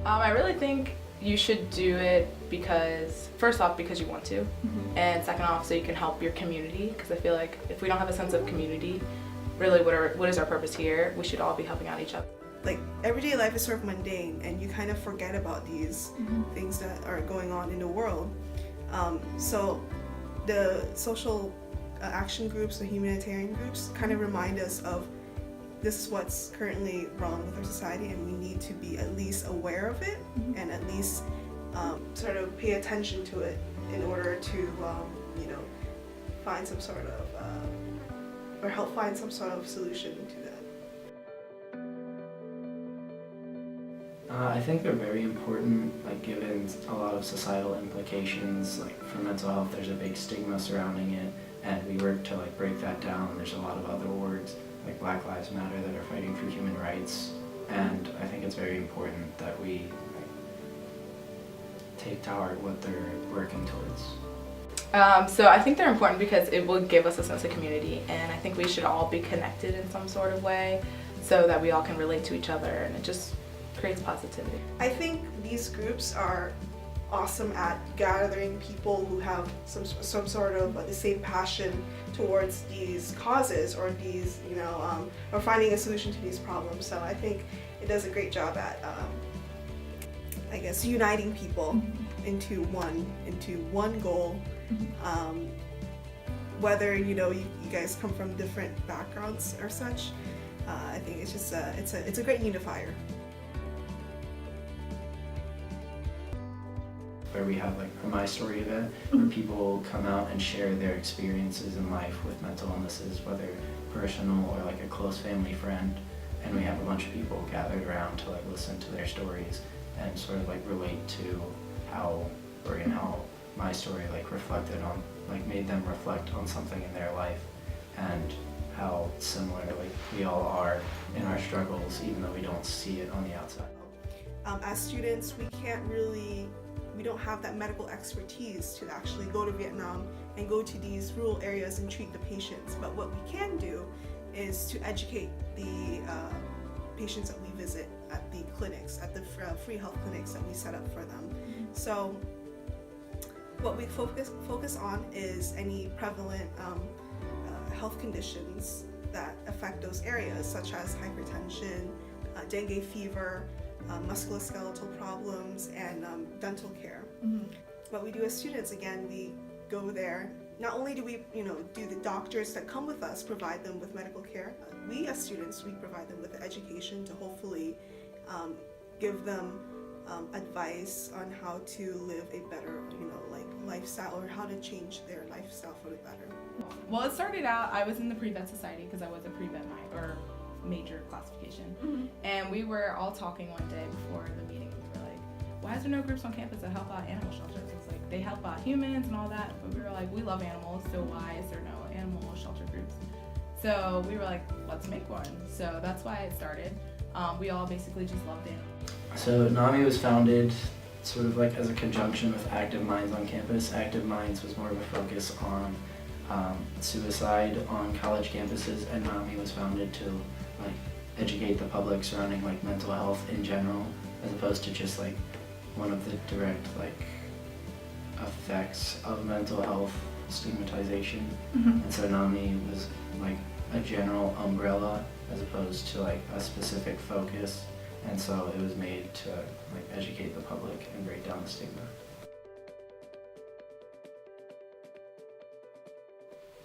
I really think you should do it because, first off, because you want to, and second off, so you can help your community, because I feel like if we don't have a sense of community, really what is our purpose here? We should all be helping out each other. Like, everyday life is sort of mundane, and you kind of forget about these things that are going on in the world. So the social action groups, the humanitarian groups, kind of remind us of this is what's currently wrong with our society, and we need to be at least aware of it and at least sort of pay attention to it in order to find some sort of or help find some sort of solution to that. I think they're very important, like given a lot of societal implications. Like for mental health, there's a big stigma surrounding it, and we work to like break that down. There's a lot of other words like Black Lives Matter that are fighting for human rights, and I think it's very important that we take to heart what they're working towards. So I think they're important because it will give us a sense of community, and I think we should all be connected in some sort of way so that we all can relate to each other, and it just creates positivity. I think these groups are awesome at gathering people who have some sort of the same passion towards these causes or these, or finding a solution to these problems. So I think it does a great job at, I guess, uniting people into one goal. Whether you guys come from different backgrounds or such, I think it's just it's a great unifier. Where we have like a My Story event where people come out and share their experiences in life with mental illnesses, whether personal or like a close family friend, and we have a bunch of people gathered around to like listen to their stories and sort of like relate to how My Story like reflected on, like made them reflect on something in their life, and how similar like we all are in our struggles even though we don't see it on the outside. As students, we don't have that medical expertise to actually go to Vietnam and go to these rural areas and treat the patients. But what we can do is to educate the patients that we visit at the clinics, at the free health clinics that we set up for them. So what we focus on is any prevalent health conditions that affect those areas, such as hypertension, dengue fever, musculoskeletal problems, and dental care. What we do as students, again, we go there. Not only do we, do the doctors that come with us provide them with medical care, we as students, we provide them with the education to hopefully give them advice on how to live a better, lifestyle, or how to change their lifestyle for the better. Well, it started out, I was in the pre-vet society because I was a pre-vet or major classification, and we were all talking one day before the meeting, and we were like, why is there no groups on campus that help out animal shelters? It's like they help out humans and all that, but we were like, we love animals, so why is there no animal shelter groups? So we were like, let's make one. So that's why it started. We all basically just loved animals. So NAMI was founded sort of like as a conjunction with Active Minds on campus. Active Minds was more of a focus on suicide on college campuses, and NAMI was founded to like educate the public surrounding like mental health in general, as opposed to just like one of the direct like effects of mental health, stigmatization. And so NAMI was like a general umbrella as opposed to like a specific focus, and so it was made to like educate the public and break down the stigma.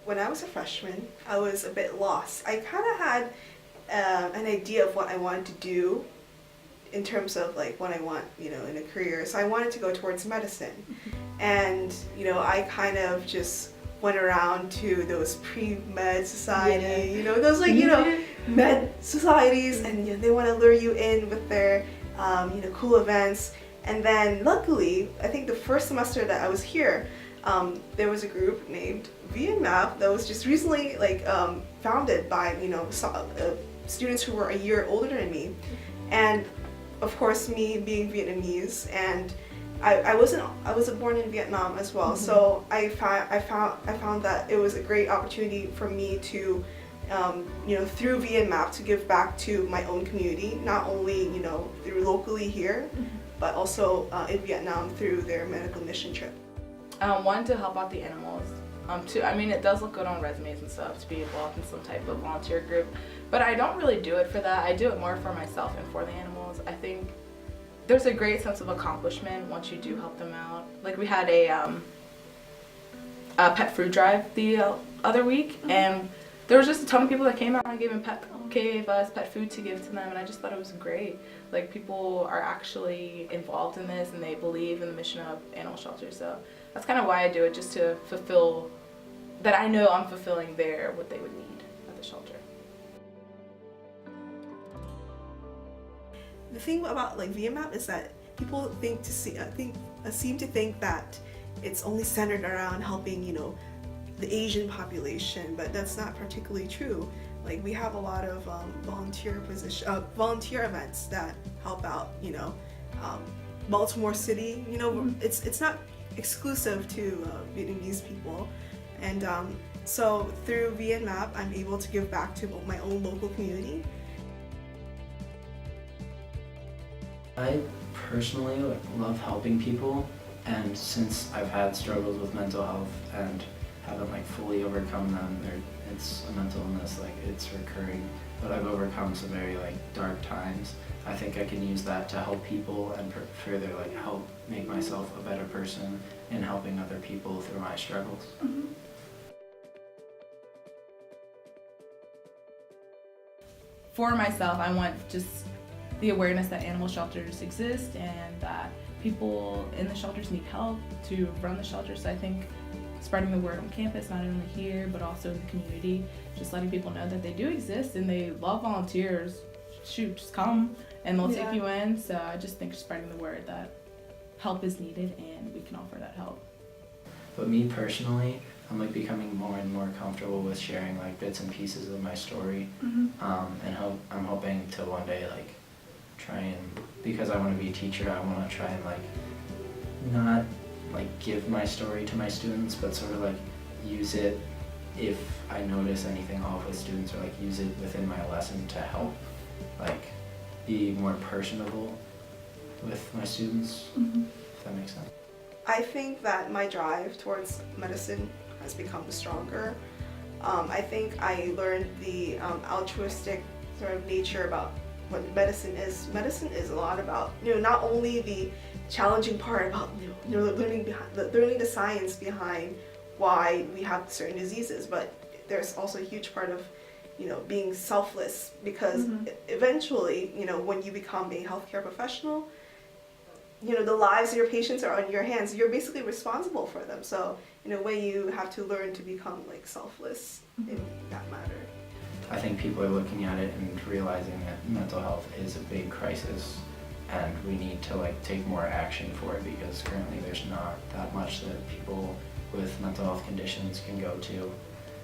When I was a freshman, I was a bit lost. I kind of had an idea of what I wanted to do in terms of like what I want, in a career. So I wanted to go towards medicine. And, I kind of just went around to those pre-med society, those like, med societies, and they want to lure you in with their, cool events. And then luckily, I think the first semester that I was here, there was a group named VNMAP that was just recently founded by students who were a year older than me, and of course me being Vietnamese, and I wasn't born in Vietnam as well, so I found that it was a great opportunity for me to through VNMAP to give back to my own community, not only through locally here, but also in Vietnam through their medical mission trip. One, to help out the animals. Two, I mean, it does look good on resumes and stuff to be involved in some type of volunteer group, but I don't really do it for that. I do it more for myself and for the animals. I think there's a great sense of accomplishment once you do help them out. Like, we had a pet food drive the other week, and there was just a ton of people that came out and gave us pet food to give to them, and I just thought it was great. Like, people are actually involved in this, and they believe in the mission of animal shelters. So that's kind of why I do it, just to fulfill that. I know I'm fulfilling what they would need at the shelter. The thing about like VMAP is that people seem to think that it's only centered around helping, you know, the Asian population, but that's not particularly true. Like, we have a lot of volunteer events that help out, you know, Baltimore City. You know, it's not exclusive to Vietnamese people, and so through VMAP, I'm able to give back to my own local community. I personally love helping people, and since I've had struggles with mental health and haven't fully overcome them, it's a mental illness, it's recurring, but I've overcome some very dark times. I think I can use that to help people and further help make myself a better person in helping other people through my struggles. For myself, I want just the awareness that animal shelters exist and that people in the shelters need help to run the shelters. So I think spreading the word on campus, not only here but also in the community, just letting people know that they do exist and they love volunteers. Shoot, just come and they'll take you in. So I just think spreading the word that help is needed and we can offer that help. But me personally, I'm becoming more and more comfortable with sharing bits and pieces of my story, and I'm hoping to one day try and, because I want to be a teacher, I want to try and not give my story to my students, but sort of use it if I notice anything off with students, or use it within my lesson to help be more personable with my students, if that makes sense. I think that my drive towards medicine has become stronger. I think I learned the altruistic sort of nature about what medicine is. Medicine is a lot about, not only the challenging part about learning the science behind why we have certain diseases, but there's also a huge part of being selfless, because eventually, when you become a healthcare professional, the lives of your patients are on your hands. You're basically responsible for them. So in a way, you have to learn to become selfless in that matter. I think people are looking at it and realizing that mental health is a big crisis, and we need to take more action for it, because currently there's not that much that people with mental health conditions can go to.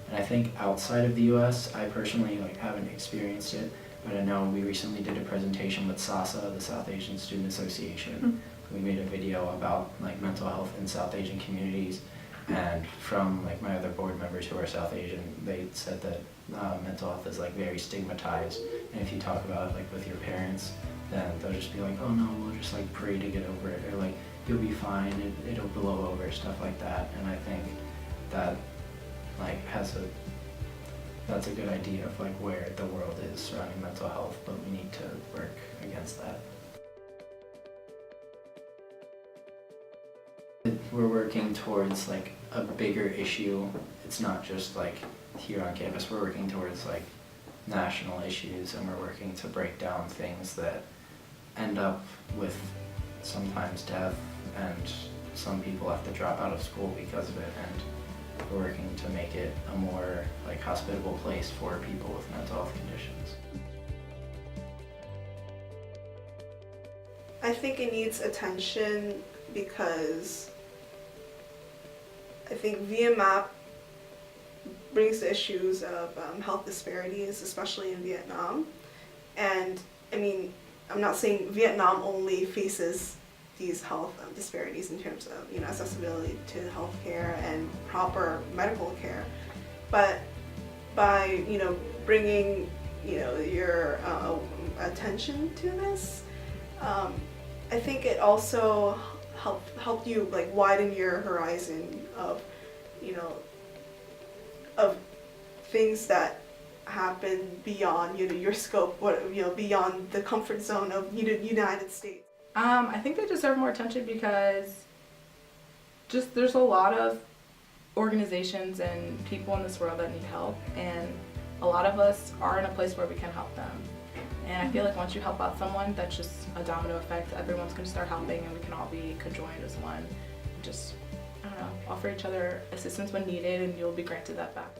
And I think outside of the US, I personally haven't experienced it, but I know we recently did a presentation with SASA, the South Asian Student Association. We made a video about mental health in South Asian communities, and from my other board members who are South Asian, they said that mental health is very stigmatized, and if you talk about it with your parents, then they'll just be oh no, we'll just pray to get over it, or you'll be fine, it'll blow over, stuff like that. And I think that that's a good idea of where the world is surrounding mental health, but we need to work against that. We're working towards a bigger issue. It's not just here on campus. We're working towards national issues, and we're working to break down things that end up with sometimes death, and some people have to drop out of school because of it, and we're working to make it a more hospitable place for people with mental health conditions. I think it needs attention, because I think VMAP brings the issues of health disparities, especially in Vietnam. And I mean, I'm not saying Vietnam only faces these health disparities in terms of accessibility to healthcare and proper medical care, but by bringing your attention to this, I think it also helped you like widen your horizon of, you know, of things that happen beyond, you know, your scope, what, you know, beyond the comfort zone of United States. I think they deserve more attention because just there's a lot of organizations and people in this world that need help, and a lot of us are in a place where we can help them. And I feel like once you help out someone, that's just a domino effect. Everyone's going to start helping, and we can all be conjoined as one. Just, I don't know, offer each other assistance when needed, and you'll be granted that back.